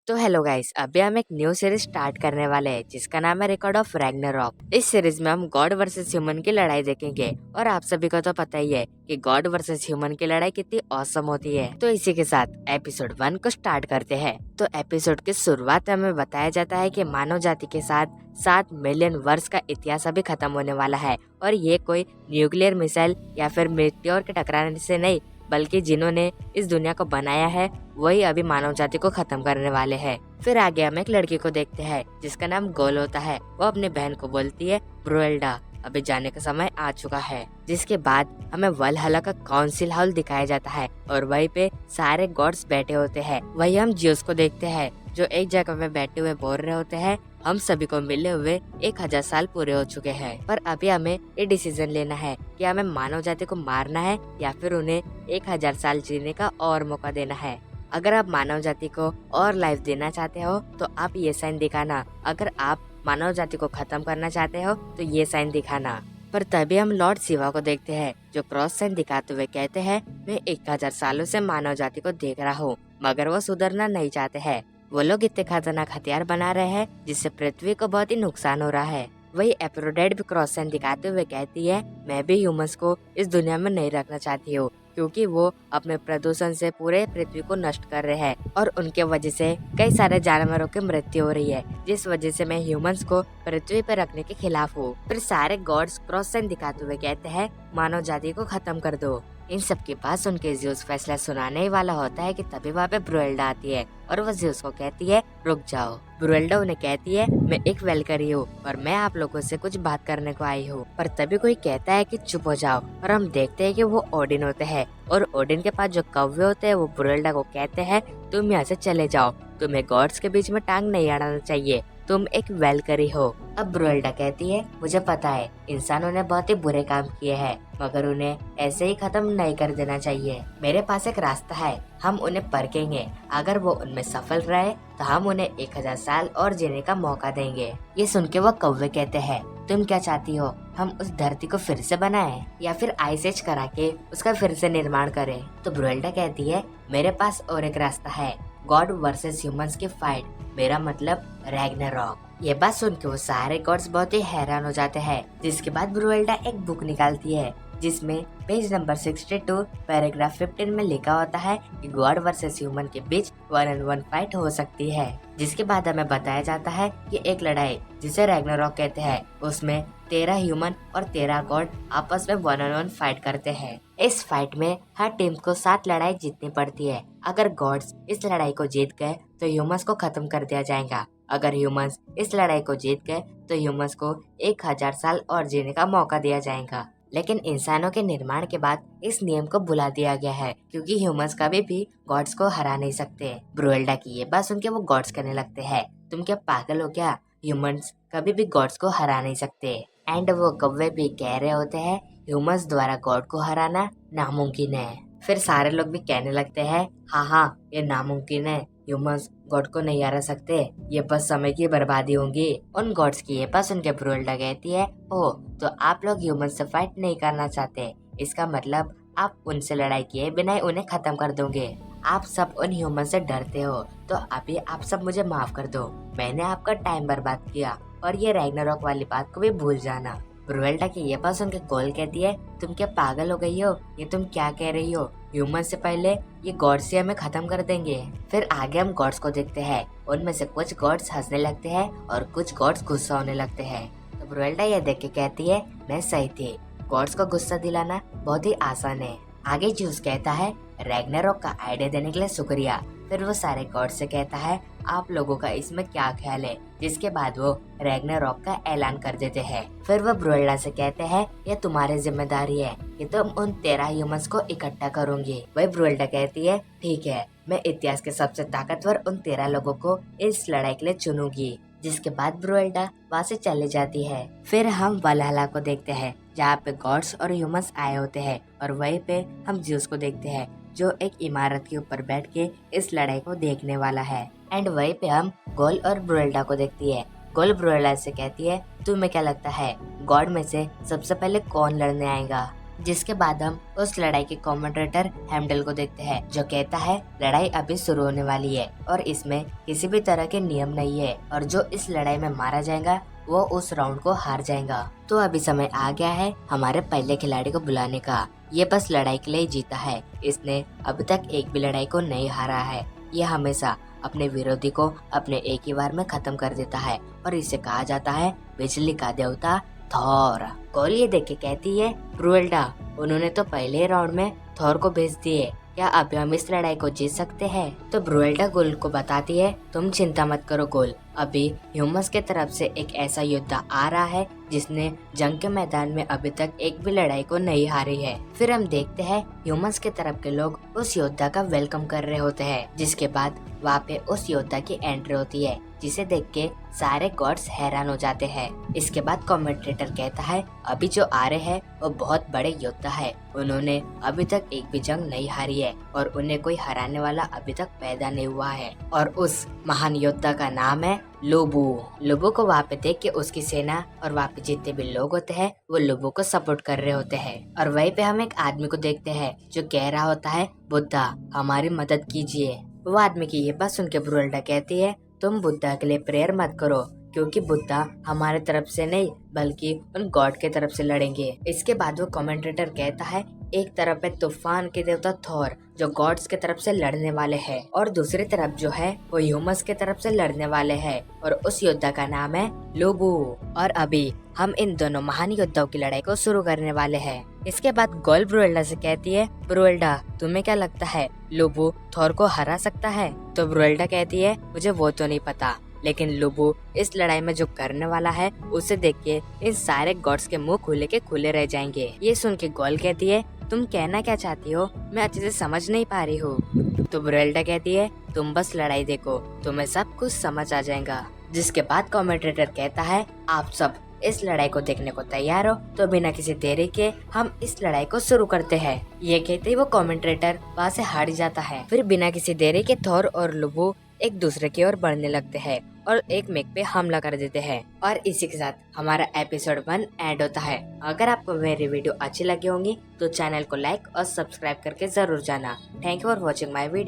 तो hello guys, अभी हम एक न्यू सीरीज स्टार्ट करने वाले हैं जिसका नाम है रिकॉर्ड ऑफ रैग्नारॉक। इस सीरीज में हम गॉड वर्सेस ह्यूमन की लड़ाई देखेंगे और आप सभी को तो पता ही है कि गॉड वर्सेस ह्यूमन की लड़ाई कितनी औसम होती है। तो इसी के साथ एपिसोड 1 को स्टार्ट करते हैं। तो एपिसोड की शुरुआत में हमें बताया जाता है कि मानव जाति के साथ 7 मिलियन वर्ष का इतिहास अभी खत्म होने वाला है और ये कोई न्यूक्लियर मिसाइल या फिर मीटियोर के टकराने से नहीं, बल्कि जिन्होंने इस दुनिया को बनाया है वही अभी मानव जाति को खत्म करने वाले हैं। फिर आगे हम एक लड़की को देखते हैं जिसका नाम गोल होता है। वो अपनी बहन को बोलती है ब्रुएल्डा, अभी जाने का समय आ चुका है। जिसके बाद हमें वलहला का काउंसिल हॉल दिखाया जाता है और वहीं पे सारे गॉड्स बैठे होते हैं। वही हम जियोस को देखते हैं जो एक जगह में बैठे हुए बोल रहे होते हैं, हम सभी को मिले हुए 1000 साल पूरे हो चुके हैं, पर अभी हमें ये डिसीजन लेना है कि हमें मानव जाति को मारना है या फिर उन्हें 1000 साल जीने का और मौका देना है। अगर आप मानव जाति को और लाइफ देना चाहते हो तो आप ये साइन दिखाना, अगर आप मानव जाति को खत्म करना चाहते हो तो ये साइन दिखाना। पर तभी हम लॉर्ड शिवा को देखते हैं जो क्रॉस साइन दिखाते हुए कहते हैं, मैं 1000 सालों से मानव जाति को देख रहा हूँ मगर वो सुधरना नहीं चाहते हैं। वो लोग इतने खतरनाक हथियार बना रहे हैं जिससे पृथ्वी को बहुत ही नुकसान हो रहा है। वही एप्रोडाइट भी क्रॉस साइन दिखाते हुए कहती है, मैं भी ह्यूमंस को इस दुनिया में नहीं रखना चाहती हूँ क्योंकि वो अपने प्रदूषण से पूरे पृथ्वी को नष्ट कर रहे हैं और उनके वजह से कई सारे जानवरों की मृत्यु हो रही है, जिस वजह से मैं ह्यूमंस को पृथ्वी पर रखने के खिलाफ हूँ। फिर सारे गॉड्स क्रॉस साइन दिखाते हुए कहते हैं, मानव जाति को खत्म कर दो। इन सब के पास उनके ज्यूस फैसला सुनाने ही वाला होता है कि तभी वहाँ पे ब्रुएल्डा आती है और वो ज्यूस को कहती है, रुक जाओ। ब्रुएल्डा उन्हें कहती है, मैं एक वेलकरी हूँ और मैं आप लोगों से कुछ बात करने को आई हूँ। पर तभी कोई कहता है कि चुप हो जाओ और हम देखते हैं कि वो ओडिन होते हैं और ओडिन के पास जो कौवे होते हैं वो ब्रुएल्डा को कहते हैं, तुम यहाँ से चले जाओ, तुम्हें गॉड्स के बीच में टांग नहीं अड़ाना चाहिए, तुम एक वेलकरी हो। अब ब्रुएल्डा कहती है, मुझे पता है इंसानों ने बहुत ही बुरे काम किए हैं मगर उन्हें ऐसे ही खत्म नहीं कर देना चाहिए। मेरे पास एक रास्ता है, हम उन्हें परखेंगे, अगर वो उनमें सफल रहे तो हम उन्हें 1000 साल और जीने का मौका देंगे। ये सुन के वो कौवे कहते हैं, तुम क्या चाहती हो, हम उस धरती को फिर से बनाएं या फिर आइस एज करा के उसका फिर से निर्माण करें? तो ब्रुएल्डा कहती है, मेरे पास और एक रास्ता है, गॉड वर्सेस ह्यूमंस की फाइट, मेरा मतलब रैग्नारॉक। ये बात सुन के वो सारे गॉड्स बहुत ही हैरान हो जाते हैं। जिसके बाद ब्रुएल्डा एक बुक निकालती है जिसमें पेज नंबर 62 पैराग्राफ 15 में लिखा होता है कि गॉड वर्सेस ह्यूमन के बीच 1-on-1 फाइट हो सकती है। जिसके बाद हमें बताया जाता है कि एक लड़ाई जिसे रैग्नारॉक कहते हैं उसमें 13 ह्यूमन और 13 गॉड आपस में 1-on-1 फाइट करते हैं। इस फाइट में हर टीम को 7 लड़ाई जीतनी पड़ती है। अगर गॉड्स इस लड़ाई को जीत गए तो ह्यूमंस को खत्म कर दिया जाएगा, अगर ह्यूमंस इस लड़ाई को जीत गए तो ह्यूमंस को 1000 साल और जीने का मौका दिया जाएगा। लेकिन इंसानों के निर्माण के बाद इस नियम को भुला दिया गया है क्योंकि ह्यूमंस कभी भी गॉड्स को हरा नहीं सकते। ब्रुएल्डा की ये बात सुन के वो गॉड्स कहने लगते हैं, तुम क्या पागल हो क्या, ह्यूमंस कभी भी गॉड्स को हरा नहीं सकते। एंड वो कौवे भी कह रहे होते हैं, ह्यूमंस द्वारा गॉड को हराना नामुमकिन है। फिर सारे लोग भी कहने लगते हैं, हाँ ये नामुमकिन है, ह्यूमंस गॉड को नहीं हरा सकते, ये बस समय की बर्बादी होगी। उन गॉड्स की ये बात सुन के ब्रुएल्डा कहती है, ओह तो आप लोग ह्यूमन से फाइट नहीं करना चाहते, इसका मतलब आप उनसे लड़ाई किए बिना ही उन्हें खत्म कर दोगे। आप सब उन ह्यूमन से डरते हो तो अभी आप सब मुझे माफ कर दो, मैंने आपका टाइम बर्बाद किया और ये रैग्नारॉक वाली बात को भी भूल जाना। ब्रुएल्डा की ये बात सुन के गोल कहती है, तुम क्या पागल हो गई हो, ये तुम क्या कह रही हो, ह्यूमन से पहले ये गॉड्स ही हमें खत्म कर देंगे। फिर आगे हम गॉड्स को देखते हैं, उनमें से कुछ गॉड्स हंसने लगते हैं और कुछ गॉड्स गुस्सा होने लगते हैं। तो ब्रुएल्डा ये देख के कहती है, मैं सही थी, गॉड्स को गुस्सा दिलाना बहुत ही आसान है। आगे ज्यूस कहता है, रैग्नारॉक का आइडिया देने के लिए शुक्रिया। फिर वो सारे गॉड से कहता है, आप लोगों का इसमें क्या ख्याल है, जिसके बाद वो रैग्नारॉक का ऐलान कर देते हैं। फिर वो ब्रुएल्डा से कहते हैं, ये तुम्हारी जिम्मेदारी है कि तुम उन 13 ह्यूमंस को इकट्ठा करोगे। वही ब्रुएल्डा कहती है, ठीक है, मैं इतिहास के सबसे ताकतवर उन 13 लोगों को इस लड़ाई के लिए चुनूंगी। जिसके बाद ब्रुएल्डा वहाँ से चली जाती है। फिर हम वलहला को देखते हैं जहाँ पे गॉड्स और ह्यूमंस आए होते हैं और वहीं पे हम ज्यूस को देखते हैं जो एक इमारत के ऊपर बैठ के इस लड़ाई को देखने वाला है। एंड वहीं पे हम गोल और ब्रुएल्डा को देखती है। गोल ब्रुएल्डा से कहती है, तुम्हें क्या लगता है गॉड में से सबसे पहले कौन लड़ने आएगा? जिसके बाद हम उस लड़ाई के कमेंटेटर हेमडल को देखते हैं, जो कहता है लड़ाई अभी शुरू होने वाली है और इसमें किसी भी तरह के नियम नहीं है और जो इस लड़ाई में मारा जाएगा वो उस राउंड को हार जाएगा। तो अभी समय आ गया है हमारे पहले खिलाड़ी को बुलाने का। ये बस लड़ाई के लिए ही जीता है, इसने अभी तक एक भी लड़ाई को नहीं हारा है। ये हमेशा अपने विरोधी को अपने एक ही बार में खत्म कर देता है और इसे कहा जाता है बिजली का देवता थॉर। कॉल ये देख के कहती है ब्रुएल्डा, उन्होंने तो पहले राउंड में थॉर को भेज दिए, क्या अभी हम इस लड़ाई को जीत सकते हैं? तो ब्रुएल्डा गोल को बताती है तुम चिंता मत करो गोल, अभी ह्यूमंस के तरफ से एक ऐसा योद्धा आ रहा है जिसने जंग के मैदान में अभी तक एक भी लड़ाई को नहीं हारी है। फिर हम देखते हैं ह्यूमंस के तरफ के लोग उस योद्धा का वेलकम कर रहे होते हैं, जिसके बाद वहाँ पे उस योद्धा की एंट्री होती है, जिसे देख के सारे गॉड्स हैरान हो जाते हैं। इसके बाद कमेंटेटर कहता है अभी जो आ रहे हैं वो बहुत बड़े योद्धा है, उन्होंने अभी तक एक भी जंग नहीं हारी है और उन्हें कोई हराने वाला अभी तक पैदा नहीं हुआ है और उस महान योद्धा का नाम है लोबो। लोबो को वहाँ पे देख के उसकी सेना और वहाँ पे जितने भी लोग होते हैं वो लोबो को सपोर्ट कर रहे होते हैं। और वहीं पे हम एक आदमी को देखते हैं जो कह रहा होता है बुद्धा हमारी मदद कीजिए। वो आदमी की ये बात सुन के ब्रुएल्डा कहती है तुम बुद्धा के लिए प्रेयर मत करो, क्योंकि बुद्धा हमारे तरफ से नहीं बल्कि उन गॉड के तरफ से लड़ेंगे। इसके बाद वो कमेंटेटर कहता है एक तरफ है तूफान के देवता थॉर जो गॉड्स के तरफ से लड़ने वाले हैं और दूसरी तरफ जो है वो ह्यूमंस के तरफ से लड़ने वाले हैं और उस योद्धा का नाम है लोबो। और अभी हम इन दोनों महान योद्धाओं की लड़ाई को शुरू करने वाले हैं। इसके बाद गोल ब्रुएल्डा से कहती है ब्रुएल्डा तुम्हें क्या लगता है लोबो थॉर को हरा सकता है? तो ब्रुएल्डा कहती है मुझे वो तो नहीं पता, लेकिन लोबो इस लड़ाई में जो करने वाला है उसे देख के इन सारे गॉड्स के मुंह खुले के खुले रह जाएंगे। ये सुन के गोल कहती है तुम कहना क्या चाहती हो, मैं अच्छे से समझ नहीं पा रही हूँ। तो ब्रुएल्डा कहती है तुम बस लड़ाई देखो, तुम्हें सब कुछ समझ आ जाएगा। जिसके बाद कमेंटेटर कहता है आप सब इस लड़ाई को देखने को तैयार हो, तो बिना किसी देरी के हम इस लड़ाई को शुरू करते हैं। ये कहते ही वो कमेंटेटर वहाँ से हट जाता है। फिर बिना किसी देरी के थॉर और लोबो एक दूसरे की ओर बढ़ने लगते हैं और एक मेक पे हमला कर देते हैं और इसी के साथ हमारा एपिसोड 1 एंड होता है। अगर आपको मेरी वीडियो अच्छी लगी होंगी तो चैनल को लाइक और सब्सक्राइब करके जरूर जाना। Thank you for watching my video.